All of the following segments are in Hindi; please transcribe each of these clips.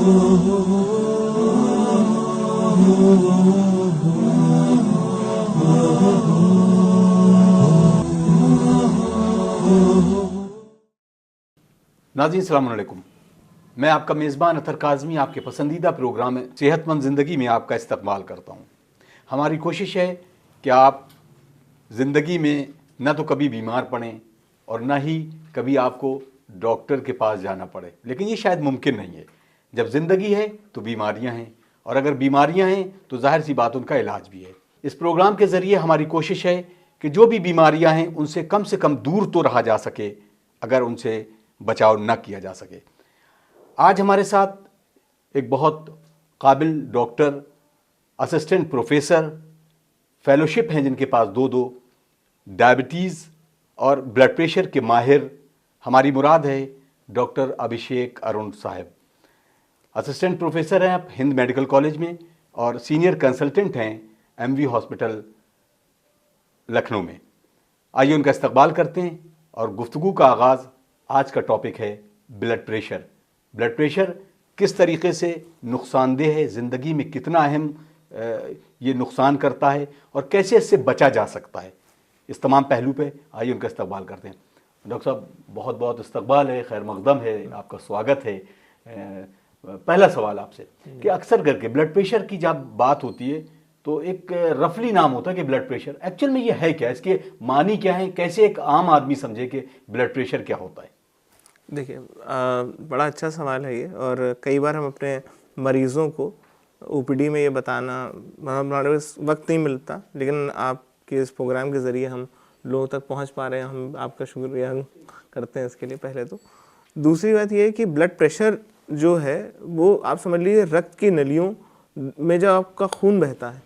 नाज़रीन अस्सलाम वालेकुम। मैं आपका मेज़बान अतर काज़मी आपके पसंदीदा प्रोग्राम सेहतमंद ज़िंदगी में आपका इस्तकबाल करता हूँ। हमारी कोशिश है कि आप ज़िंदगी में न तो कभी बीमार पड़ें और न ही कभी आपको डॉक्टर के पास जाना पड़े, लेकिन ये शायद मुमकिन नहीं है। जब ज़िंदगी है तो बीमारियाँ हैं, और अगर बीमारियाँ हैं तो ज़ाहिर सी बात उनका इलाज भी है। इस प्रोग्राम के ज़रिए हमारी कोशिश है कि जो भी बीमारियाँ हैं उनसे कम से कम दूर तो रहा जा सके, अगर उनसे बचाव न किया जा सके। आज हमारे साथ एक बहुत काबिल डॉक्टर, असिस्टेंट प्रोफेसर, फेलोशिप हैं जिनके पास दो डायबिटीज़ और ब्लड प्रेशर के माहिर। हमारी मुराद है डॉक्टर अभिषेक अरुण साहब। असिस्टेंट प्रोफेसर हैं आप हिंद मेडिकल कॉलेज में और सीनियर कंसल्टेंट हैं एमवी हॉस्पिटल लखनऊ में। आइए उनका इस्तकबाल करते हैं और गुफ्तगू का आगाज़। आज का टॉपिक है ब्लड प्रेशर। ब्लड प्रेशर किस तरीके से नुकसानदेह है, ज़िंदगी में कितना अहम ये नुकसान करता है और कैसे इससे बचा जा सकता है, इस तमाम पहलू पे आइए उनका इस्तकबाल करते हैं। डॉक्टर साहब बहुत बहुत इस्तकबाल है, खैर मकदम है, आपका स्वागत है। पहला सवाल आपसे कि अक्सर करके ब्लड प्रेशर की जब बात होती है तो एक रफली नाम होता है कि ब्लड प्रेशर, एक्चुअल में ये है क्या, इसके मानी क्या है, कैसे एक आम आदमी समझे कि ब्लड प्रेशर क्या होता है? देखिए, बड़ा अच्छा सवाल है ये, और कई बार हम अपने मरीज़ों को ओपीडी में ये बताना, हमारे पास वक्त नहीं मिलता, लेकिन आपके इस प्रोग्राम के ज़रिए हम लोगों तक पहुंच पा रहे हैं, हम आपका शुक्रिया करते हैं इसके लिए पहले तो। दूसरी बात ये है कि ब्लड प्रेशर जो है वो आप समझ लीजिए रक्त की नलियों में जब आपका खून बहता है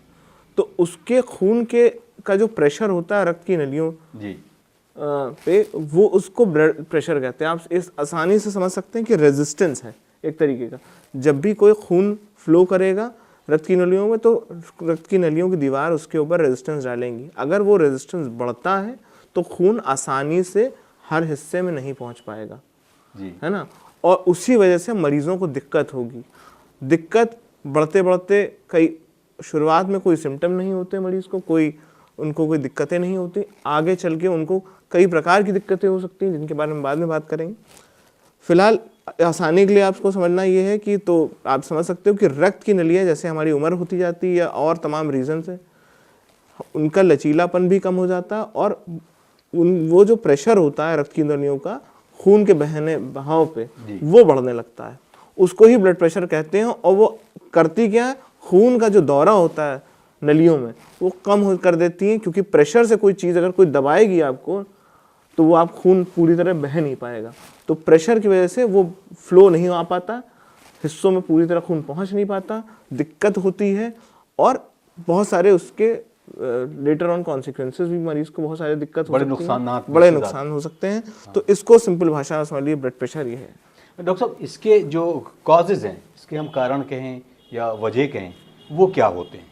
तो उसके खून के का जो प्रेशर होता है रक्त की नलियों जी पे, वो उसको ब्लड प्रेशर कहते हैं। आप इस आसानी से समझ सकते हैं कि रेजिस्टेंस है एक तरीके का। जब भी कोई खून फ्लो करेगा रक्त की नलियों में तो रक्त की नलियों की दीवार उसके ऊपर रेजिस्टेंस डालेंगी। अगर वो रेजिस्टेंस बढ़ता है तो खून आसानी से हर हिस्से में नहीं पहुंच पाएगा जी, है ना, और उसी वजह से मरीजों को दिक्कत होगी। दिक्कत बढ़ते बढ़ते कई शुरुआत में कोई सिम्टम नहीं होते मरीज़ को, उनको कोई दिक्कतें नहीं होती, आगे चल के उनको कई प्रकार की दिक्कतें हो सकती हैं जिनके बारे में बाद में बात करेंगे। फिलहाल आसानी के लिए आपको समझना ये है कि तो आप समझ सकते हो कि रक्त की नलियाँ जैसे हमारी उम्र होती जाती है या और तमाम रीज़न से उनका लचीलापन भी कम हो जाता है, और वो जो प्रेशर होता है रक्त की नलियों का खून के बहाव पे वो बढ़ने लगता है, उसको ही ब्लड प्रेशर कहते हैं। और वो करती क्या है, खून का जो दौरा होता है नलियों में वो कम कर देती हैं, क्योंकि प्रेशर से कोई चीज़ अगर कोई दबाएगी आपको तो वो आप खून पूरी तरह बह नहीं पाएगा। तो प्रेशर की वजह से वो फ्लो नहीं आ पाता, हिस्सों में पूरी तरह खून पहुंच नहीं पाता, दिक्कत होती है, और बहुत सारे उसके लेटर ऑन कॉन्सिक्वेंसेस भी मरीज को बहुत सारे दिक्कत हो सकती है, बड़े नुकसान हो सकते हैं। तो इसको सिंपल भाषा में समझ लीजिए ब्लड प्रेशर ये है। डॉक्टर साहब इसके जो कॉजेज़ हैं, इसके हम कारण कहें या वजह कहें, वो क्या होते हैं?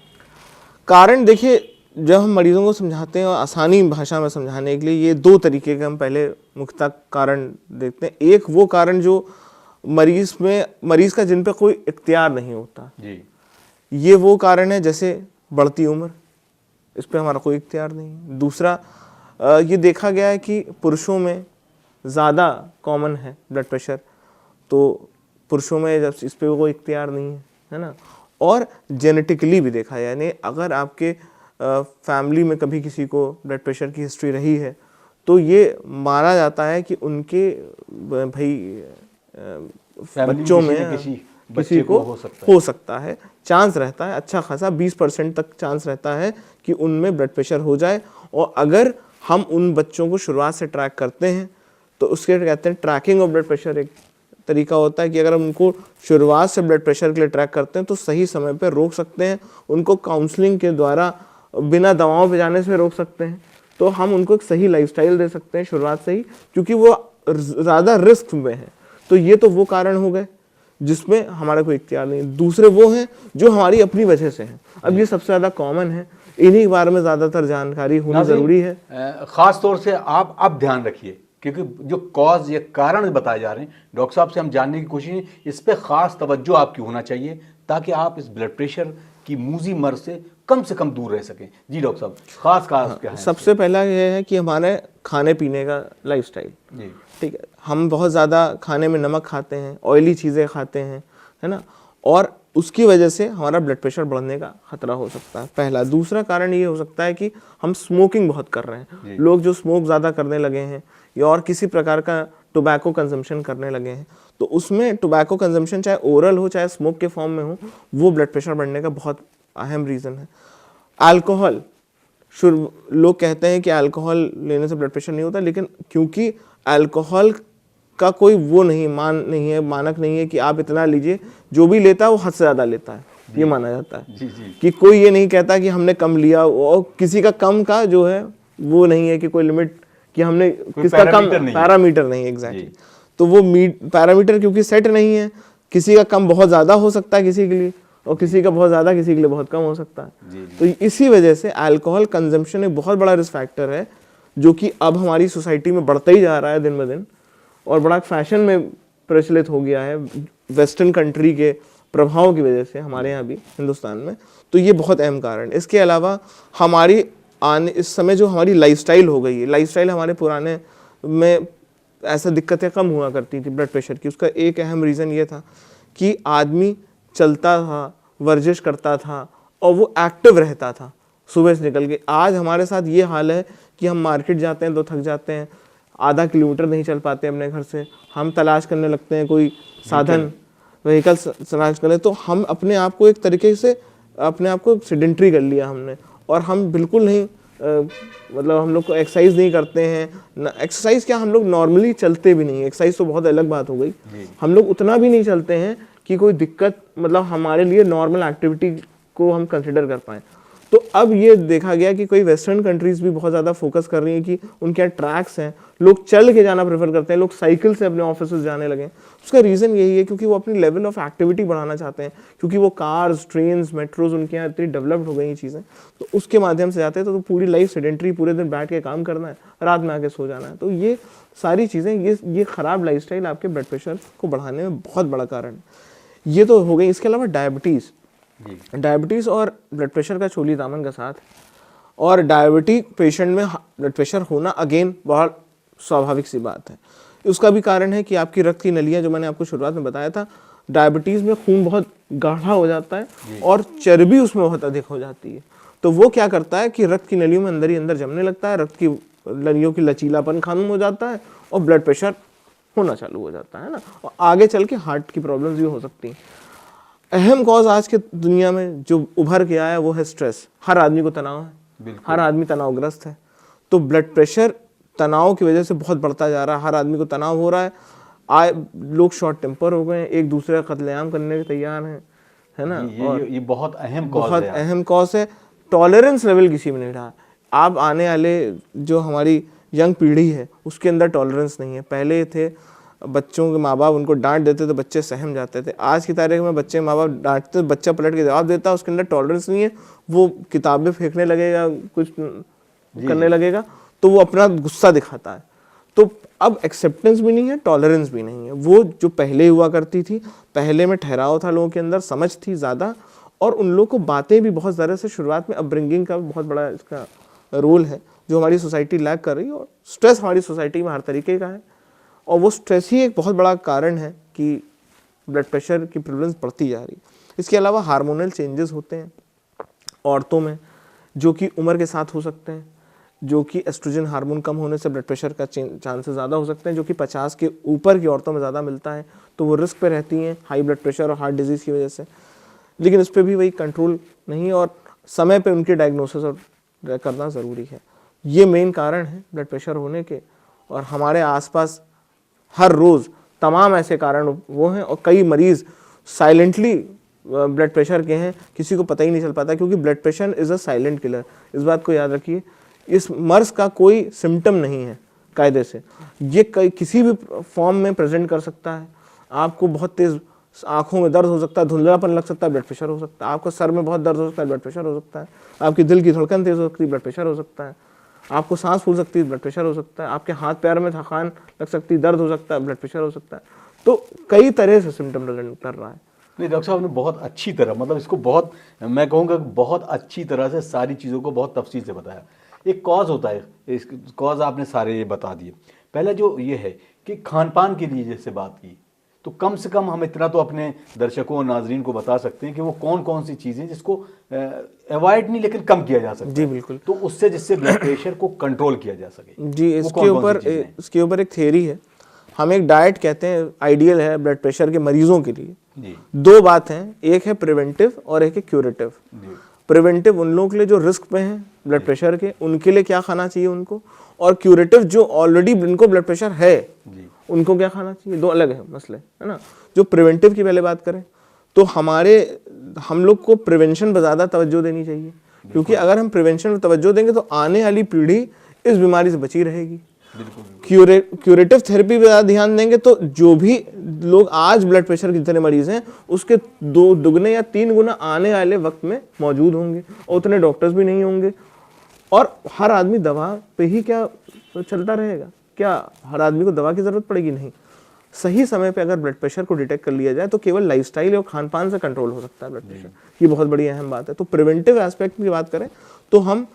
कारण देखिए, जब हम मरीजों को समझाते हैं और आसानी भाषा में समझाने के लिए ये दो तरीके के हम पहले मुख्यतः कारण देखते हैं। एक वो कारण जो मरीज का जिन पे कोई इख्तियार नहीं होता जी, ये वो कारण है जैसे बढ़ती उम्र, इस पे हमारा कोई इख्तियार नहीं है। दूसरा ये देखा गया है कि पुरुषों में ज़्यादा कॉमन है ब्लड प्रेशर, तो पुरुषों में जब इस पे कोई इख्तियार नहीं है ना। और जेनेटिकली भी देखा है, यानी अगर आपके फैमिली में कभी किसी को ब्लड प्रेशर की हिस्ट्री रही है तो ये माना जाता है कि उनके भाई बच्चों में किसी को हो सकता है, चांस रहता है अच्छा खासा, 20% तक चांस रहता है कि उनमें ब्लड प्रेशर हो जाए। और अगर हम उन बच्चों को शुरुआत से ट्रैक करते हैं तो उसके कहते हैं ट्रैकिंग ऑफ ब्लड प्रेशर। एक तरीका होता है कि अगर हम उनको शुरुआत से ब्लड प्रेशर के लिए ट्रैक करते हैं तो सही समय पर रोक सकते हैं, उनको काउंसलिंग के द्वारा बिना दवाओं पे जाने से रोक सकते हैं। तो हम उनको एक सही लाइफस्टाइल दे सकते हैं शुरुआत से ही, क्योंकि वो ज़्यादा रिस्क में है। तो ये तो वो कारण हो गए जिसमें हमारा कोई इख्तियार नहीं। दूसरे वो हैं जो हमारी अपनी वजह से हैं। अब ये सबसे ज़्यादा कॉमन है, इन्हीं के बारे में ज़्यादातर जानकारी होना ज़रूरी है। ख़ास तौर से आप अब ध्यान रखिए क्योंकि जो कॉज या कारण बताए जा रहे हैं डॉक्टर साहब से हम जानने की कोशिश, इस पे खास तवज्जो आपकी होना चाहिए ताकि आप इस ब्लड प्रेशर की मूजी मर्ज से कम दूर रह सकें। जी डॉक्टर साहब, खास क्या है? सबसे पहला ये है कि हमारे खाने पीने का लाइफस्टाइल, जी ठीक है, हम बहुत ज़्यादा खाने में नमक खाते हैं, ऑयली चीज़ें खाते हैं, है ना, और उसकी वजह से हमारा ब्लड प्रेशर बढ़ने का खतरा हो सकता है, पहला। दूसरा कारण ये हो सकता है कि हम स्मोकिंग बहुत कर रहे हैं, लोग जो स्मोक ज़्यादा करने लगे हैं या और किसी प्रकार का टोबैको कंजम्पशन करने लगे हैं, तो उसमें टोबैको कंजम्पशन चाहे ओरल हो चाहे स्मोक के फॉर्म में हो, वो ब्लड प्रेशर बढ़ने का बहुत अहम रीज़न है। अल्कोहल, लोग कहते हैं कि अल्कोहल लेने से ब्लड प्रेशर नहीं होता, लेकिन क्योंकि अल्कोहल का कोई वो मानक नहीं है कि आप इतना लीजिए, जो भी लेता है वो हद से ज़्यादा लेता है, ये माना जाता है। जी। कि कोई ये नहीं कहता कि हमने कम लिया, और किसी का कम का जो है वो नहीं है कि कोई लिमिट कि हमने किसका कम, पैरामीटर नहीं है एग्जैक्टली। तो वो पैरामीटर क्योंकि सेट नहीं है, किसी का कम बहुत ज़्यादा हो सकता है किसी के लिए, और किसी का बहुत ज़्यादा किसी के लिए बहुत कम हो सकता है। तो इसी वजह से अल्कोहल कंजम्पशन एक बहुत बड़ा रिस्क फैक्टर है, जो कि अब हमारी सोसाइटी में बढ़ता ही जा रहा है दिन ब दिन, और बड़ा फैशन में प्रचलित हो गया है वेस्टर्न कंट्री के प्रभाव की वजह से हमारे यहाँ भी हिंदुस्तान में। तो ये बहुत अहम कारण। इसके अलावा हमारी इस समय जो हमारी लाइफस्टाइल हो गई है, लाइफस्टाइल हमारे पुराने में ऐसा दिक्कतें कम हुआ करती थी ब्लड प्रेशर की। उसका एक अहम रीज़न ये था कि आदमी चलता था, वर्जिश करता था, और वो एक्टिव रहता था सुबह से निकल के। आज हमारे साथ ये हाल है कि हम मार्केट जाते हैं तो थक जाते हैं, आधा किलोमीटर नहीं चल पाते अपने घर से, हम तलाश करने लगते हैं कोई साधन, व्हीकल तलाश करें, तो हम अपने आप को एक तरीके से अपने आप को सेडेंट्री कर लिया हमने, और हम बिल्कुल नहीं मतलब हम लोग को एक्सरसाइज नहीं करते हैं। एक्सरसाइज क्या, हम लोग नॉर्मली चलते भी नहीं, एक्सरसाइज तो बहुत अलग बात हो गई, हम लोग उतना भी नहीं चलते हैं कि कोई दिक्कत, मतलब हमारे लिए नॉर्मल एक्टिविटी को हम कंसिडर कर पाएँ। तो अब ये देखा गया कि कोई वेस्टर्न कंट्रीज़ भी बहुत ज़्यादा फोकस कर रही हैं कि उनके यहाँ ट्रैक्स हैं, लोग चल के जाना प्रेफर करते हैं, लोग साइकिल से अपने ऑफिस जाने लगे। उसका रीज़न यही है क्योंकि वो अपनी लेवल ऑफ एक्टिविटी बढ़ाना चाहते हैं, क्योंकि वो कार्स, ट्रेन्स, मेट्रोज उनके यहाँ इतनी डेवलप्ड हो गई चीज़ें, तो उसके माध्यम से जाते हैं। तो पूरी लाइफ सेडेंट्री, पूरे दिन बैठ के काम करना है, रात में आके सो जाना है। तो ये सारी चीज़ें, ये ख़राब लाइफस्टाइल आपके ब्लड प्रेशर को बढ़ाने में बहुत बड़ा कारण है। ये तो हो गई। इसके अलावा डायबिटीज़ और ब्लड प्रेशर का चोली दामन का साथ, और डायबिटिक पेशेंट में ब्लड प्रेशर होना अगेन बहुत स्वाभाविक सी बात है। उसका भी कारण है कि आपकी रक्त की नलियाँ, जो मैंने आपको शुरुआत में बताया था, डायबिटीज़ में खून बहुत गाढ़ा हो जाता है और चर्बी उसमें बहुत अधिक हो जाती है। तो वो क्या करता है कि रक्त की नलियों में अंदर ही अंदर जमने लगता है, रक्त की नलियों की लचीलापन खत्म हो जाता है और ब्लड प्रेशर होना चालू हो जाता है ना, और आगे चल के हार्ट की प्रॉब्लम्स भी हो सकती हैं। अहम कॉज आज के दुनिया में जो उभर के आया है वो है स्ट्रेस। हर आदमी को तनाव है, हर आदमी तनावग्रस्त है। तो ब्लड प्रेशर तनाव की वजह से बहुत बढ़ता जा रहा है, हर आदमी को तनाव हो रहा है। लोग शॉर्ट टेम्पर हो गए हैं, एक दूसरे का कत्लेआम करने के तैयार हैं, है ना। ये बहुत अहम कॉज है। टॉलरेंस लेवल किसी में नहीं रहा। आप आने वाले जो हमारी यंग पीढ़ी है उसके अंदर टॉलरेंस नहीं है। पहले थे बच्चों के माँ बाप उनको डांट देते तो बच्चे सहम जाते थे। आज की तारीख में बच्चे माँ बाप डांटते, बच्चा पलट के जवाब देता, उसके अंदर टॉलरेंस नहीं है, वो किताबें फेंकने लगेगा, कुछ करने लगेगा, तो वो अपना गुस्सा दिखाता है। तो अब एक्सेप्टेंस भी नहीं है, टॉलरेंस भी नहीं है। वो जो पहले हुआ करती थी, पहले में ठहराव था, लोगों के अंदर समझ थी ज़्यादा, और उन लोगों को बातें भी बहुत ज़्यादा से, शुरुआत में अपब्रिंगिंग का बहुत बड़ा इसका रोल है जो हमारी सोसाइटी लैक कर रही है। और स्ट्रेस हमारी सोसाइटी में हर तरीके का है, और वो स्ट्रेस ही एक बहुत बड़ा कारण है कि ब्लड प्रेशर की प्रेवलेंस बढ़ती जा रही है। इसके अलावा हार्मोनल चेंजेस होते हैं औरतों में, जो कि उम्र के साथ हो सकते हैं, जो कि एस्ट्रोजन हार्मोन कम होने से ब्लड प्रेशर का चांसेस ज़्यादा हो सकते हैं, जो कि 50 के ऊपर की औरतों में ज़्यादा मिलता है। तो वो रिस्क पे रहती हैं हाई ब्लड प्रेशर और हार्ट डिजीज़ की वजह से। लेकिन इस पर भी वही कंट्रोल नहीं, और समय पे उनके डायग्नोसिस और करना ज़रूरी है। ये मेन कारण है ब्लड प्रेशर होने के। और हमारे आसपास हर रोज़ तमाम ऐसे कारण वो हैं, और कई मरीज़ साइलेंटली ब्लड प्रेशर के हैं, किसी को पता ही नहीं चल पाता, क्योंकि blood pressure is a silent killer. इस बात को याद रखिए, इस मर्ज का कोई सिम्टम नहीं है कायदे से। ये किसी भी फॉर्म में प्रेजेंट कर सकता है। आपको बहुत तेज़ आंखों में दर्द हो सकता है, धुंधलापन लग सकता है, ब्लड प्रेशर हो सकता है। आपको सर में बहुत दर्द हो सकता है, ब्लड प्रेशर हो सकता है। आपकी दिल की धड़कन तेज़ हो सकती है, ब्लड प्रेशर हो सकता है। आपको सांस फूल सकती है, ब्लड प्रेशर हो सकता है, आपके हाथ पैर में थकान लग सकती है, दर्द हो सकता है, ब्लड प्रेशर हो सकता है। तो कई तरह से सिम्टम प्रेजेंट कर रहा है। नहीं डॉक्टर साहब ने बहुत अच्छी तरह, मतलब इसको बहुत, मैं कहूँगा बहुत अच्छी तरह से सारी चीज़ों को बहुत तफसील से बताया। एक कॉज होता है, इस कॉज आपने सारे ये बता दिए। पहला जो ये है कि खान पान के लिए जैसे बात की, तो कम से कम हम इतना तो अपने दर्शकों और नाजरीन को बता सकते हैं कि वो कौन कौन सी चीज़ें जिसको अवॉइड नहीं लेकिन कम किया जा सकता जी है। बिल्कुल। तो उससे जिससे ब्लड प्रेशर को कंट्रोल किया जा सके। जी, वो इसके कौन-कौन सी ऊपर चीज़ें हैं? इसके ऊपर एक थ्योरी है। हम एक डाइट कहते हैं, आइडियल है ब्लड प्रेशर के मरीजों के लिए। जी दो बात हैं, एक है प्रिवेंटिव और एक है क्यूरेटिव। जी प्रिवेंटिव उन लोगों के लिए जो रिस्क पे हैं ब्लड प्रेशर के, उनके लिए क्या खाना चाहिए उनको, और क्यूरेटिव जो ऑलरेडी जिनको ब्लड प्रेशर है जी उनको क्या खाना चाहिए। दो अलग है मसले, है ना। जो प्रिवेंटिव की पहले बात करें तो हम लोग को प्रिवेंशन पर ज़्यादा तवज्जो देनी चाहिए, क्योंकि अगर हम प्रिवेंशन पर तवज्जो देंगे तो आने वाली पीढ़ी इस बीमारी से बची रहेगी। क्यूरेटिव थेरेपी पे ज़्यादा ध्यान देंगे तो जो भी लोग आज ब्लड प्रेशर के जितने मरीज हैं उसके दुगने या 3 गुना आने वाले वक्त में मौजूद होंगे, और उतने डॉक्टर्स भी नहीं होंगे। और हर आदमी दवा पे ही क्या चलता रहेगा? क्या हर आदमी को दवा की ज़रूरत पड़ेगी? नहीं। सही समय पे अगर ब्लड प्रेशर को डिटेक्ट कर लिया जाए तो केवल लाइफस्टाइल और खान पान से कंट्रोल हो सकता है ब्लड प्रेशर। ये बहुत बड़ी अहम बात है। तो प्रिवेंटिव एस्पेक्ट की बात करें तो हम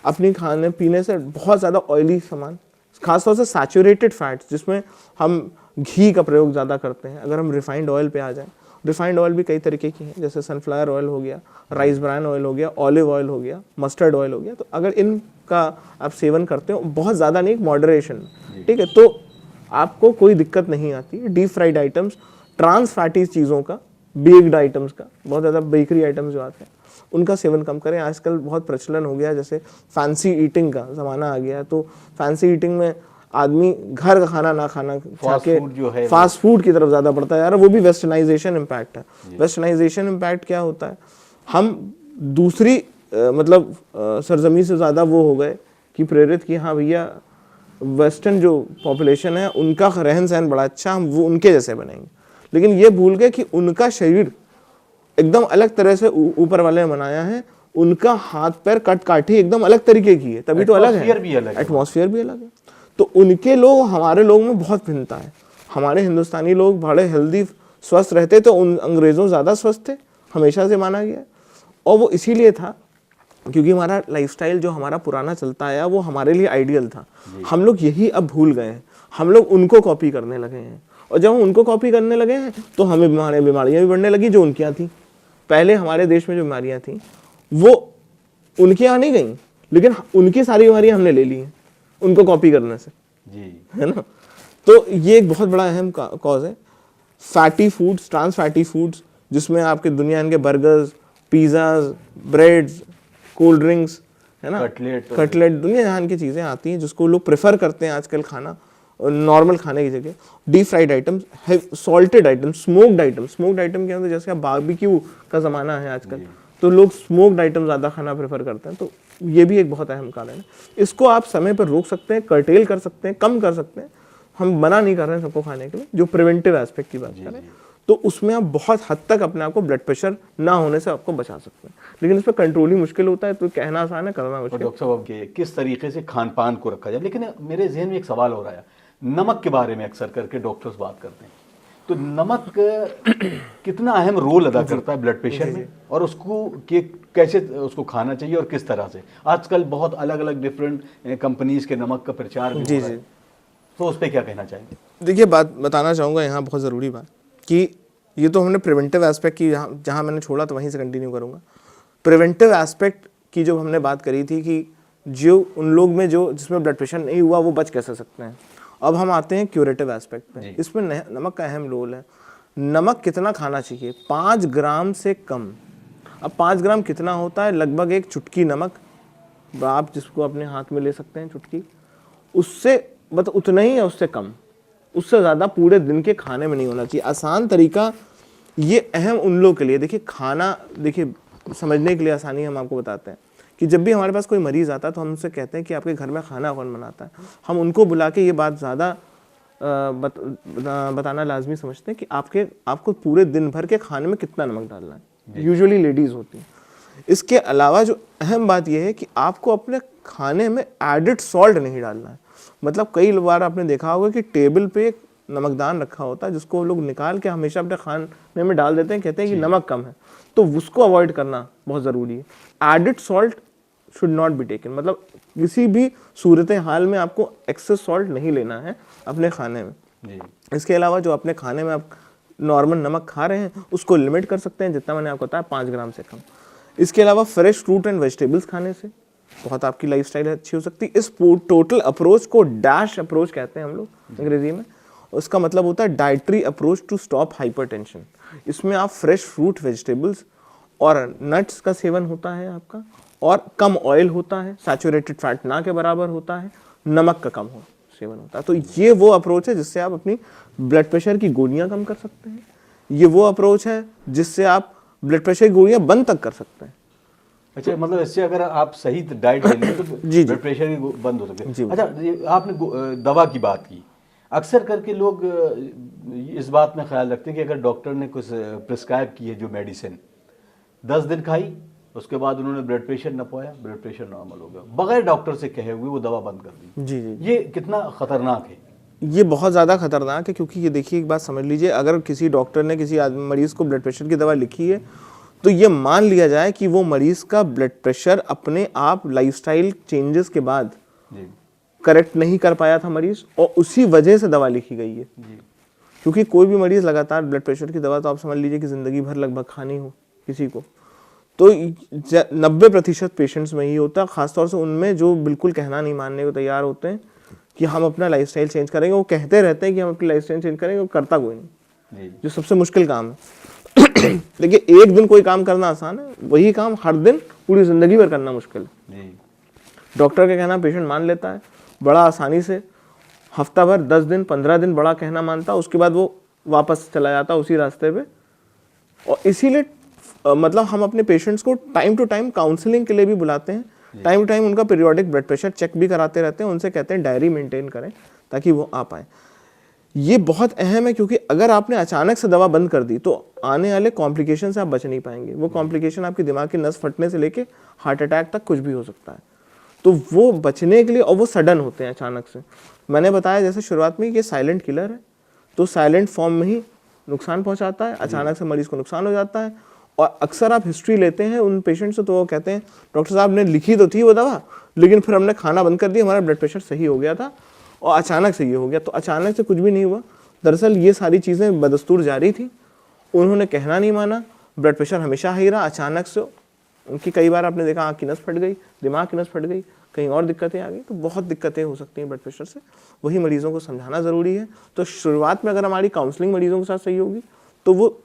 अपनी खाने पीने से बहुत ज़्यादा ऑयली सामान, खासतौर से सैचुरेटेड फैट्स जिसमें हम घी का प्रयोग ज़्यादा करते हैं, अगर हम रिफाइंड ऑयल पे आ जाएं, रिफाइंड ऑयल भी कई तरीके की हैं, जैसे सनफ्लावर ऑयल हो गया, राइस ब्रान ऑयल हो गया, ऑलिव ऑयल हो गया, मस्टर्ड ऑयल हो गया। तो अगर इनका आप सेवन करते हो बहुत ज़्यादा नहीं, मॉडरेशन, ठीक है, तो आपको कोई दिक्कत नहीं आती। Deep fried items, trans fatty चीज़ों का, बेक्ड आइटम्स का, बहुत ज़्यादा बेकरी आइटम्स जो आते हैं उनका सेवन कम करें। आजकल बहुत प्रचलन हो गया, जैसे फैंसी ईटिंग का ज़माना आ गया, तो फैंसी ईटिंग में आदमी घर का खाना ना खाना चाहे फास्ट फूड की तरफ ज़्यादा बढ़ता है। यार वो भी वेस्टर्नाइजेशन इम्पैक्ट है। वेस्टर्नाइजेशन इम्पैक्ट क्या होता है, हम दूसरी मतलब सरजमी से ज़्यादा वो हो गए कि प्रेरित कि हाँ भैया वेस्टर्न जो पॉपुलेशन है उनका रहन सहन बड़ा अच्छा, हम वो उनके जैसे बनेंगे। लेकिन ये भूल गए कि उनका शरीर एकदम अलग तरह से ऊपर वाले ने बनाया है, उनका हाथ पैर कट काठी एकदम अलग तरीके की है, तभी तो अलग है, एटमॉस्फेयर भी अलग है। तो उनके लोग हमारे लोग में बहुत भिन्नता है। हमारे हिंदुस्तानी लोग बड़े हेल्दी स्वस्थ रहते, तो उन अंग्रेज़ों ज़्यादा स्वस्थ थे, हमेशा से माना गया। और वो इसीलिए था क्योंकि हमारा लाइफस्टाइल जो हमारा पुराना चलता आया वो हमारे लिए आइडियल था। हम लोग यही अब भूल गए हैं, हम लोग उनको कॉपी करने लगे हैं, और जब हम उनको कॉपी करने लगे हैं तो हमें बीमारियाँ भी बढ़ने लगी जो उनके यहाँ थी। पहले हमारे देश में जो बीमारियाँ थी वो उनके यहाँ नहीं गई, लेकिन उनकी सारी बीमारियाँ हमने ले ली हैं उनको कॉपी करने से, है ना। तो ये एक बहुत बड़ा अहम कॉज है। Fatty foods, trans fatty foods, जिसमें आपके दुनिया के burgers, pizzas, breads, cold drinks, है ना, कटलेट, दुनिया जहान की चीज़ें आती हैं जिसको लोग प्रेफर करते हैं आजकल खाना, नॉर्मल खाने की जगह। Deep fried items, salted items, smoked item क्या होता है, जैसे बारबेक्यू का ज़माना है आजकल, तो लोग स्मोक्ड आइटम ज़्यादा खाना प्रेफर करते हैं। तो ये भी एक बहुत अहम कारण है। इसको आप समय पर रोक सकते हैं, कर्टेल कर सकते हैं, कम कर सकते हैं। हम मना नहीं कर रहे हैं सबको खाने के लिए। जो प्रिवेंटिव एस्पेक्ट की बात करें तो उसमें आप बहुत हद तक अपने आप को ब्लड प्रेशर ना होने से आपको बचा सकते हैं, लेकिन इस पर कंट्रोल ही मुश्किल होता है। तो कहना आसान है, करना मुश्किल। डॉक्टर साहब किस तरीके से खान पान को रखा जाए, लेकिन मेरे जहन में एक सवाल हो रहा है, नमक के बारे में अक्सर करके डॉक्टर्स बात करते हैं, तो नमक कितना अहम रोल अदा करता है ब्लड प्रेशर में, और उसको कैसे उसको खाना चाहिए और किस तरह से? आजकल बहुत अलग अलग डिफरेंट कंपनीज के नमक का प्रचार भी हो रहा है, तो उस पर क्या कहना चाहेंगे? देखिए, बात बताना चाहूँगा यहाँ बहुत ज़रूरी बात कि ये तो हमने प्रिवेंटिव एस्पेक्ट की, जहाँ मैंने छोड़ा तो वहीं से कंटिन्यू करूँगा। प्रिवेंटिव एस्पेक्ट की जो हमने बात करी थी कि जो उन लोग में जो जिसमें ब्लड प्रेशर नहीं हुआ वो बच कैसे सकते हैं। अब हम आते हैं क्यूरेटिव एस्पेक्ट पे। इसमें नमक का अहम रोल है। नमक कितना खाना चाहिए? 5 ग्राम से कम। अब 5 ग्राम कितना होता है? लगभग एक चुटकी नमक, आप जिसको अपने हाथ में ले सकते हैं चुटकी, उससे मतलब उतना ही है, उससे कम, उससे ज़्यादा पूरे दिन के खाने में नहीं होना चाहिए। आसान तरीका ये अहम उन लोगों के लिए, देखिए खाना, देखिए समझने के लिए आसानी हम आपको बताते हैं कि जब भी हमारे पास कोई मरीज़ आता है तो हम उनसे कहते हैं कि आपके घर में खाना कौन बनाता है। हम उनको बुला के ये बात ज़्यादा बताना लाजमी समझते हैं कि आपको पूरे दिन भर के खाने में कितना नमक डालना है। यूजुअली लेडीज़ होती हैं। इसके अलावा जो अहम बात यह है कि आपको अपने खाने में एडिड सॉल्ट नहीं डालना है। मतलब कई बार आपने देखा होगा कि टेबल पे एक नमकदान रखा होता है जिसको लोग निकाल के हमेशा अपने खाने में डाल देते हैं, कहते हैं कि नमक कम है, तो उसको अवॉइड करना बहुत ज़रूरी है। Added salt should not be taken, मतलब किसी भी सूरत हाल में आपको एक्सेस सॉल्ट नहीं लेना है अपने खाने में जी। इसके अलावा जो अपने खाने में आप नॉर्मल नमक खा रहे हैं उसको लिमिट कर सकते हैं, जितना मैंने आपको बताया 5 ग्राम से कम। इसके अलावा फ्रेश फ्रूट एंड वेजिटेबल्स खाने से बहुत आपकी लाइफस्टाइल अच्छी हो सकती है। इस टोटल अप्रोच को डैश अप्रोच कहते हैं हम लोग अंग्रेजी में। उसका मतलब होता है dietary approach to stop hypertension. इसमें आप फ्रेश फ्रूट वेजिटेबल्स और नट्स का सेवन होता है आपका, और कम ऑयल होता है, सैचुरेटेड फैट ना के बराबर होता है, नमक का कम सेवन होता है। तो ये वो अप्रोच है जिससे आप अपनी ब्लड प्रेशर की गोलियां कम कर सकते हैं। ये वो अप्रोच है जिससे आप ब्लड प्रेशर की गोलियां बंद तक कर सकते हैं। अच्छा, मतलब इससे अगर आप सही डाइट लेंगे तो जी ब्लड प्रेशर भी बंद हो सकते हैं। अच्छा, आपने दवा की बात की। अक्सर करके लोग इस बात में ख्याल रखते हैं कि अगर डॉक्टर ने कुछ प्रिस्क्राइब की है जो मेडिसिन, 10 दिन खाई, उसके बाद उन्होंने ब्लड प्रेशर न पाया, ब्लड प्रेशर नॉर्मल हो गया, बगैर डॉक्टर से कहे हुए वो दवा बंद कर दी। जी जी, ये कितना खतरनाक है? ये बहुत ज़्यादा खतरनाक है, क्योंकि ये देखिए एक बात समझ लीजिए, अगर किसी डॉक्टर ने किसी मरीज़ को ब्लड प्रेशर की दवा लिखी है तो ये मान लिया जाए कि वो मरीज़ का ब्लड प्रेशर अपने आप लाइफस्टाइल चेंजेस के बाद करेक्ट नहीं कर पाया था मरीज़, और उसी वजह से दवा लिखी गई है जी। क्योंकि कोई भी मरीज़ लगातार ब्लड प्रेशर की दवा तो आप समझ लीजिए कि ज़िंदगी भर लगभग खानी हो किसी को, तो 90% पेशेंट्स में ही होता है, ख़ासतौर से उनमें जो बिल्कुल कहना नहीं मानने को तैयार होते हैं कि हम अपना लाइफस्टाइल चेंज करेंगे। वो कहते रहते हैं कि हम अपनी लाइफस्टाइल चेंज करेंगे, वो करता कोई नहीं, जो सबसे मुश्किल काम है। देखिए, एक दिन कोई काम करना आसान है, वही काम हर दिन पूरी ज़िंदगी भर करना मुश्किल है। डॉक्टर का कहना पेशेंट मान लेता है बड़ा आसानी से, हफ्ता भर, 10 दिन, 15 दिन बड़ा कहना मानता, उसके बाद वो वापस चला जाता उसी रास्ते पे। और इसीलिए मतलब हम अपने पेशेंट्स को टाइम टू टाइम काउंसलिंग के लिए भी बुलाते हैं, टाइम टू टाइम उनका पीरियोडिक ब्लड प्रेशर चेक भी कराते रहते हैं, उनसे कहते हैं डायरी मेंटेन करें ताकि वो आ पाए। ये बहुत अहम है, क्योंकि अगर आपने अचानक से दवा बंद कर दी तो आने वाले कॉम्प्लिकेशन से आप बच नहीं पाएंगे। वो कॉम्प्लिकेशन आपके दिमाग की नस फटने से लेके हार्ट अटैक तक कुछ भी हो सकता है। तो वो बचने के लिए, और वो सडन होते हैं अचानक से, मैंने बताया जैसे शुरुआत में ये साइलेंट किलर है, तो साइलेंट फॉर्म में ही नुकसान पहुंचाता है, अचानक से मरीज को नुकसान हो जाता है। और अक्सर आप हिस्ट्री लेते हैं उन पेशेंट से तो वो कहते हैं डॉक्टर साहब ने लिखी तो थी वो दवा, लेकिन फिर हमने खाना बंद कर दिया, हमारा ब्लड प्रेशर सही हो गया था और अचानक से ये हो गया। तो अचानक से कुछ भी नहीं हुआ, दरअसल ये सारी चीज़ें बदस्तूर जारी थी, उन्होंने कहना नहीं माना, ब्लड प्रेशर हमेशा हाई रहा, अचानक से उनकी कई बार आपने देखा आँख की नस फट गई, दिमाग की नस फट गई, कहीं और दिक्कतें आ गई। तो बहुत दिक्कतें हो सकती हैं ब्लड प्रेशर से, वही मरीज़ों को समझाना ज़रूरी है। तो शुरुआत में अगर हमारी काउंसलिंग मरीज़ों के साथ सही होगी तो वो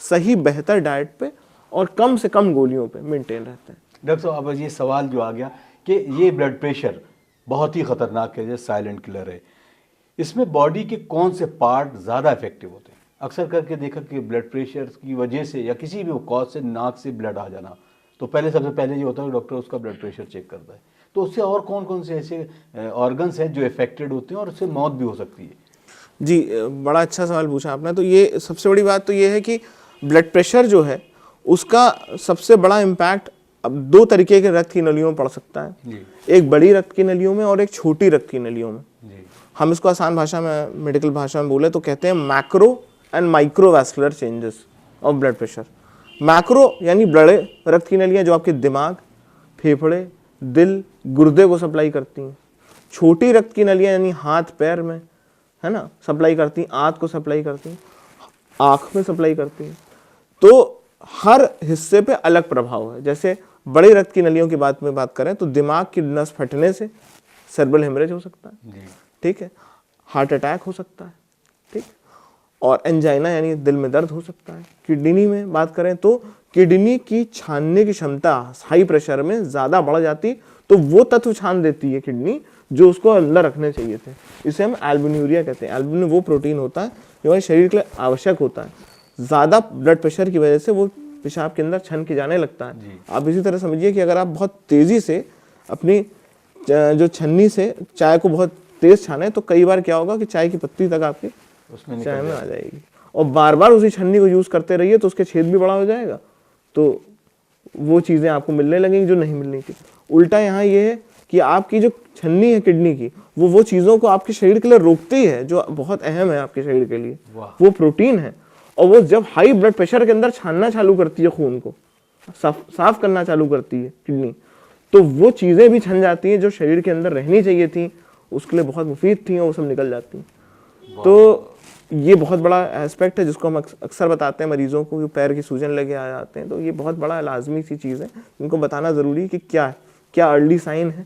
सही बेहतर डाइट पे और कम से कम गोलियों पे मेंटेन रहते हैं। डॉक्टर साहब, अब ये सवाल जो आ गया कि ये ब्लड प्रेशर बहुत ही ख़तरनाक है, जैसे साइलेंट किलर है, इसमें बॉडी के कौन से पार्ट ज़्यादा इफेक्टिव होते हैं? अक्सर करके देखा कि ब्लड प्रेशर की वजह से या किसी भी कॉज से नाक से ब्लड आ जाना, तो सबसे पहले ये होता है डॉक्टर उसका ब्लड प्रेशर चेक करता है। तो उससे और कौन कौन से ऐसे ऑर्गन्स हैं जो इफेक्टेड होते हैं और उससे मौत भी हो सकती है? जी, बड़ा अच्छा सवाल पूछा आपने। तो ये सबसे बड़ी बात तो ये है कि ब्लड प्रेशर जो है उसका सबसे बड़ा इम्पैक्ट अब 2 तरीके के रक्त की नलियों में पड़ सकता है, एक बड़ी रक्त की नलियों में और एक छोटी रक्त की नलियों में। हम इसको आसान भाषा में, मेडिकल भाषा में बोले तो कहते हैं macro and microvascular changes of blood pressure. Macro यानी बड़े रक्त की नलियाँ जो आपके दिमाग, फेफड़े, दिल, गुर्दे को सप्लाई करती हैं। छोटी रक्त की नलियाँ यानी हाथ पैर में, है ना, सप्लाई करती हैं, आंत को सप्लाई करती हैं, आँख में सप्लाई करती हैं। तो हर हिस्से पे अलग प्रभाव है। जैसे बड़ी रक्त की नलियों की बात करें तो दिमाग की नस फटने से सेरेब्रल हेमरेज हो सकता है, ठीक है, हार्ट अटैक हो सकता है, ठीक, और एंजाइना यानी दिल में दर्द हो सकता है। किडनी में बात करें तो किडनी की छानने की क्षमता हाई प्रेशर में ज़्यादा बढ़ जाती, तो वो तत्व छान देती है किडनी जो उसको अंदर रखने चाहिए थे। इसे हम एल्बुमिनुरिया कहते हैं। एल्बुमिन वो प्रोटीन होता है जो हमारे शरीर के लिए आवश्यक होता है। ज़्यादा ब्लड प्रेशर की वजह से वो पेशाब के अंदर छन के जाने लगता है। आप इसी तरह समझिए कि अगर आप बहुत तेज़ी से अपनी जो छन्नी से चाय को बहुत तेज़ छाने तो कई बार क्या होगा कि चाय की पत्ती तक आपकी उसमें चाय में आ जाएगी, और बार बार उसी छन्नी को यूज़ करते रहिए तो उसके छेद भी बड़ा हो जाएगा, तो वो चीज़ें आपको मिलने लगेंगी जो नहीं मिलनी थी। उल्टा यहाँ ये है कि आपकी जो छन्नी है किडनी की, वो चीज़ों को आपके शरीर के लिए रोकती है जो बहुत अहम है आपके शरीर के लिए, वो प्रोटीन है। और वो जब हाई ब्लड प्रेशर के अंदर छानना चालू करती है, खून को साफ करना चालू करती है किडनी, तो वो चीज़ें भी छन जाती हैं जो शरीर के अंदर रहनी चाहिए थी, उसके लिए बहुत मुफीद थी, और वो सब निकल जाती हैं। तो ये बहुत बड़ा एस्पेक्ट है जिसको हम अक्सर बताते हैं मरीजों को कि पैर की सूजन लगे आ जाते हैं, तो ये बहुत बड़ा लाजमी सी चीज़ है जिनको बताना ज़रूरी है कि क्या अर्ली साइन है।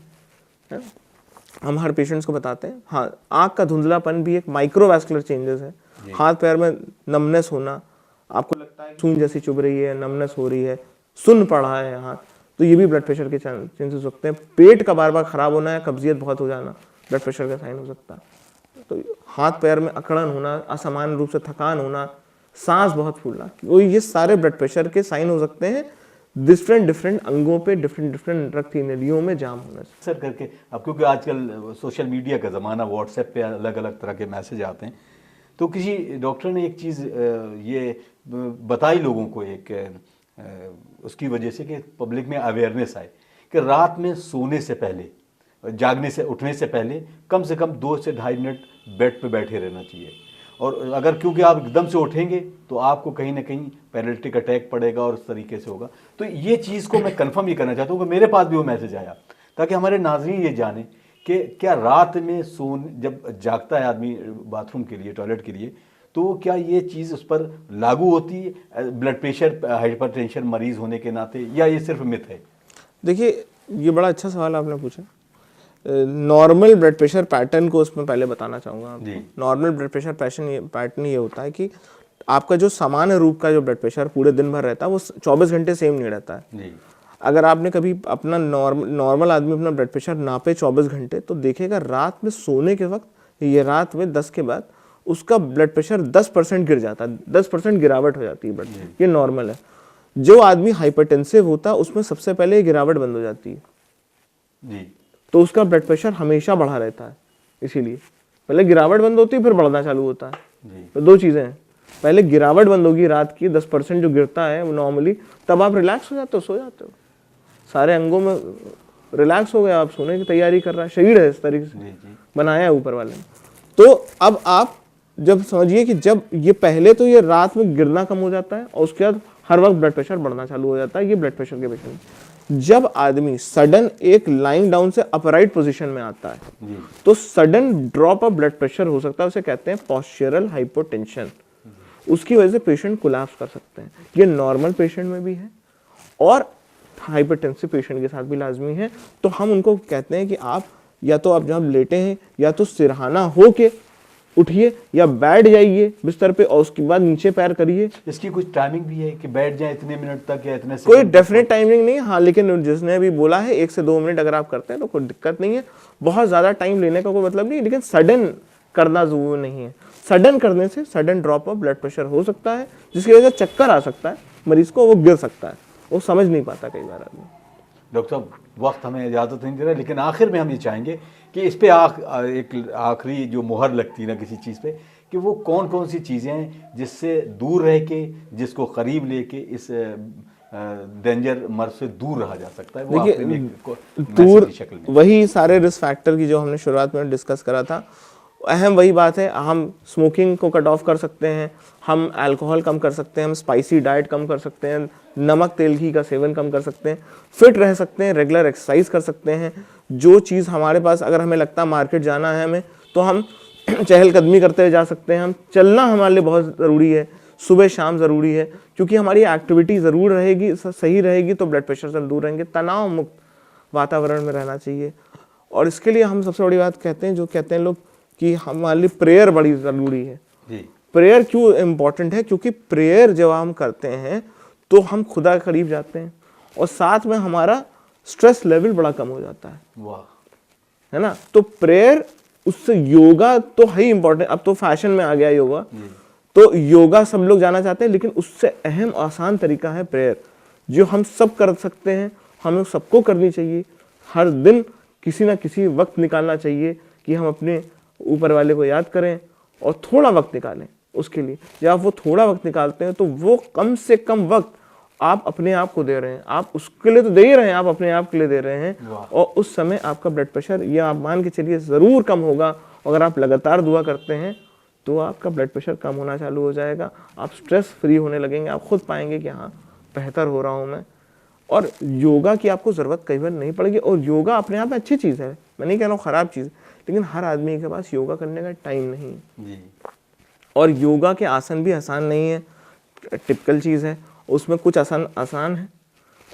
हम हर पेशेंट्स को बताते हैं। हाँ, आँख का धुंधलापन भी एक माइक्रोवैस्कुलर चेंजेस है। हाथ पैर में नमनेस होना, आपको लगता है सून जैसी चुभ रही है, नमनेस हो रही है, सुन पड़ा है हाथ, तो ये भी ब्लड प्रेशर के चांसेस हो सकते हैं। पेट का बार बार खराब होना है, कब्जियत बहुत हो जाना ब्लड प्रेशर का साइन हो सकता है। तो हाथ पैर में अकड़न होना, असामान्य रूप से थकान होना, सांस बहुत फूलना, तो ये सारे ब्लड प्रेशर के साइन हो सकते हैं डिफरेंट अंगों पे, डिफरेंट रक्त नलियों में जाम होने से। सर करके अब क्योंकि आजकल सोशल मीडिया का ज़माना, व्हाट्सएप पे अलग अलग तरह के मैसेज आते हैं, तो किसी डॉक्टर ने एक चीज़ ये बताई लोगों को, एक उसकी वजह से कि पब्लिक में अवेयरनेस आए कि रात में सोने से पहले, जागने से उठने से पहले कम से कम 2 से 2.5 मिनट बेड पे बैठे रहना चाहिए। और अगर क्योंकि आप एकदम से उठेंगे तो आपको कहीं ना कहीं पैरालिटिक अटैक पड़ेगा और उस तरीके से होगा। तो ये चीज़ को मैं कंफर्म ये करना चाहता हूँ कि मेरे पास भी वो मैसेज आया, ताकि हमारे नाज़रीन ये जाने कि क्या रात में जब जागता है आदमी बाथरूम के लिए, टॉयलेट के लिए, तो क्या ये चीज़ उस पर लागू होती है ब्लड प्रेशर, हाइपरटेंशन मरीज होने के नाते, या ये सिर्फ मिथ है? देखिए, ये बड़ा अच्छा सवाल आपने पूछा। नॉर्मल ब्लड प्रेशर पैटर्न को उसमें पहले बताना चाहूँगा आपको। नॉर्मल ब्लड प्रेशर पैटर्न ये होता है कि आपका जो सामान्य रूप का जो ब्लड प्रेशर पूरे दिन भर रहता है वो 24 घंटे सेम नहीं रहता है। अगर आपने कभी अपना नॉर्मल आदमी अपना ब्लड प्रेशर नापे 24 घंटे, तो देखेगा रात में सोने के वक्त, ये रात में 10 के बाद उसका ब्लड प्रेशर 10% गिर जाता है, 10% गिरावट हो जाती है ब्लड, ये नॉर्मल है। जो आदमी हाइपरटेंसिव होता है उसमें सबसे पहले गिरावट बंद हो जाती है जी, तो उसका ब्लड प्रेशर हमेशा बढ़ा रहता है। इसीलिए पहले गिरावट बंद होती है, फिर बढ़ना चालू होता है जी। तो 2 चीज़ें हैं, पहले गिरावट बंद होगी रात की 10% जो गिरता है वो नॉर्मली, तब आप रिलैक्स हो जाते हो, सो जाते हो, सारे अंगों में रिलैक्स हो गए, आप सोने की तैयारी कर रहा है, शरीर है इस तरीके से बनाया है ऊपर वाले ने। तो अब आप जब समझिए कि जब ये पहले तो ये रात में गिरना कम हो जाता है और उसके बाद हर वक्त ब्लड प्रेशर बढ़ना चालू हो जाता है, ये ब्लड प्रेशर के पेशेंट। जब आदमी सडन एक लाइंग डाउन से अपराइट पोजीशन में आता है तो sudden drop of blood pressure हो सकता है, उसे कहते हैं पोस्चरल हाइपोटेंशन। उसकी वजह से पेशेंट कोलैप्स कर सकते हैं। ये नॉर्मल पेशेंट में भी है और हाइपरटेंसिव पेशेंट के साथ भी लाजमी है। तो हम उनको कहते हैं कि आप या तो आप जब लेटे हैं या तो सिरहाना हो के उठिए या बैठ जाइए बिस्तर पे और उसके बाद नीचे पैर करिए। इसकी कुछ टाइमिंग भी है कि बैठ जाए इतने मिनट तक या इतने कोई डेफिनेट टाइमिंग नहीं, हाँ, लेकिन जिसने भी बोला है 1 से 2 मिनट अगर आप करते हैं तो कोई दिक्कत नहीं है। बहुत ज़्यादा टाइम लेने का कोई मतलब नहीं, लेकिन सडन करना जरूरी नहीं है। सडन करने से sudden drop of blood pressure हो सकता है, जिसकी वजह से चक्कर आ सकता है मरीज को, वो गिर सकता है, वो समझ नहीं पाता कई बार आदमी। डॉक्टर साहब, वक्त हमें इजाज़त नहीं दे रहा, लेकिन आखिर में हम ये चाहेंगे कि इस पे एक आखिरी जो मोहर लगती है ना किसी चीज़ पे, कि वो कौन कौन सी चीज़ें हैं जिससे दूर रह के, जिसको करीब लेके इस डेंजर मर्ज से दूर रहा जा सकता है। वो देखिए, दूर वही सारे रिस्क फैक्टर की जो हमने शुरुआत में डिस्कस करा था, अहम वही बात है। हम स्मोकिंग को कट ऑफ कर सकते हैं, हम अल्कोहल कम कर सकते हैं, हम स्पाइसी डाइट कम कर सकते हैं, नमक तेल घी का सेवन कम कर सकते हैं, फिट रह सकते हैं, रेगुलर एक्सरसाइज कर सकते हैं। जो चीज़ हमारे पास, अगर हमें लगता है मार्केट जाना है हमें, तो हम चहलकदमी करते हुए जा सकते हैं। हम चलना हमारे लिए बहुत ज़रूरी है, सुबह शाम ज़रूरी है, क्योंकि हमारी एक्टिविटी ज़रूर रहेगी, सही रहेगी तो ब्लड प्रेशर से दूर रहेंगे। तनाव मुक्त वातावरण में रहना चाहिए। और इसके लिए हम सबसे बड़ी बात कहते हैं, जो कहते हैं लोग कि हमारे लिए प्रेयर बड़ी ज़रूरी है। प्रेयर क्यों इम्पोर्टेंट है? क्योंकि प्रेयर जब हम करते हैं तो हम खुदा के करीब जाते हैं और साथ में हमारा स्ट्रेस लेवल बड़ा कम हो जाता है। वाह, है ना? तो प्रेयर, उससे योगा तो है ही इम्पोर्टेंट, अब तो फैशन में आ गया योगा, तो योगा सब लोग जाना चाहते हैं, लेकिन उससे अहम आसान तरीका है प्रेयर, जो हम सब कर सकते हैं, हमें सबको करनी चाहिए। हर दिन किसी ना किसी वक्त निकालना चाहिए कि हम अपने ऊपर वाले को याद करें और थोड़ा वक्त निकालें उसके लिए। जब आप वो थोड़ा वक्त निकालते हैं तो वो कम से कम वक्त आप अपने आप को दे रहे हैं, आप उसके लिए तो दे ही रहे हैं, आप अपने आप के लिए दे रहे हैं। और उस समय आपका ब्लड प्रेशर, या आप मान के चलिए ज़रूर कम होगा। अगर आप लगातार दुआ करते हैं तो आपका ब्लड प्रेशर कम होना चालू हो जाएगा, आप स्ट्रेस फ्री होने लगेंगे, आप खुद पाएंगे कि हाँ बेहतर हो रहा हूँ मैं। और योगा की आपको ज़रूरत कई बार नहीं पड़ेगी। और योगा अपने आप में अच्छी चीज़ है, मैं नहीं कह रहा हूँ ख़राब चीज़, लेकिन हर आदमी के पास योगा करने का टाइम नहीं है जी। और योगा के आसन भी आसान नहीं है, टिपिकल चीज़ है। उसमें कुछ आसान आसान है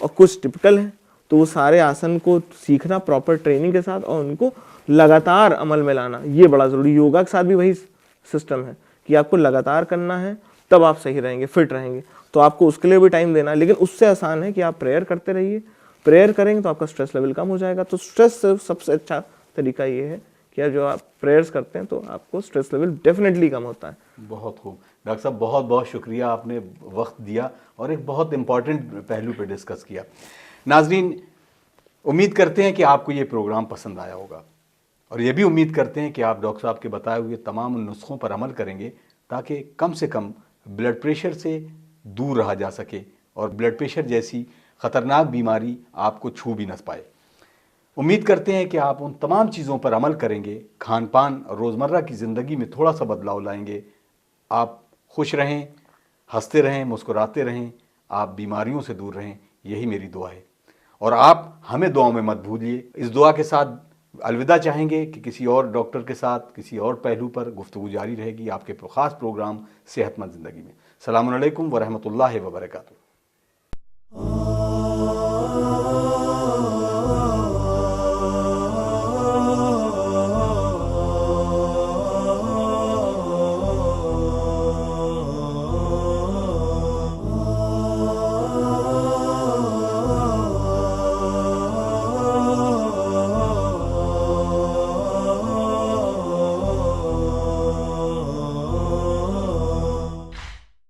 और कुछ टिपिकल है। तो वो सारे आसन को सीखना प्रॉपर ट्रेनिंग के साथ और उनको लगातार अमल में लाना, ये बड़ा ज़रूरी। योगा के साथ भी वही सिस्टम है कि आपको लगातार करना है, तब आप सही रहेंगे, फिट रहेंगे। तो आपको उसके लिए भी टाइम देना है, लेकिन उससे आसान है कि आप प्रेयर करते रहिए। प्रेयर करेंगे तो आपका स्ट्रेस लेवल कम हो जाएगा। तो स्ट्रेस से सबसे अच्छा तरीका ये है कि जो आप प्रेयर्स करते हैं तो आपको स्ट्रेस लेवल डेफिनेटली कम होता है। बहुत खूब डॉक्टर साहब, बहुत बहुत शुक्रिया, आपने वक्त दिया और एक बहुत इम्पॉर्टेंट पहलू पे डिस्कस किया। नाजरीन, उम्मीद करते हैं कि आपको ये प्रोग्राम पसंद आया होगा और ये भी उम्मीद करते हैं कि आप डॉक्टर साहब के बताए हुए तमाम नुस्खों पर अमल करेंगे ताकि कम से कम ब्लड प्रेशर से दूर रहा जा सके और ब्लड प्रेशर जैसी ख़तरनाक बीमारी आपको छू भी न पाए। उम्मीद करते हैं कि आप उन तमाम चीज़ों पर अमल करेंगे, खान पान और रोज़मर्रा की ज़िंदगी में थोड़ा सा बदलाव लाएंगे। आप खुश रहें, हंसते रहें, मुस्कुराते रहें, आप बीमारियों से दूर रहें, यही मेरी दुआ है। और आप हमें दुआओं में मत भूलिए। इस दुआ के साथ अलविदा चाहेंगे कि किसी और डॉक्टर के साथ किसी और पहलू पर गुफ्तगू जारी रहेगी आपके ख़ास प्रोग्राम सेहतमंद ज़िंदगी में। सलामुन अलैकुम व रहमतुल्लाहि व बरकातुहू।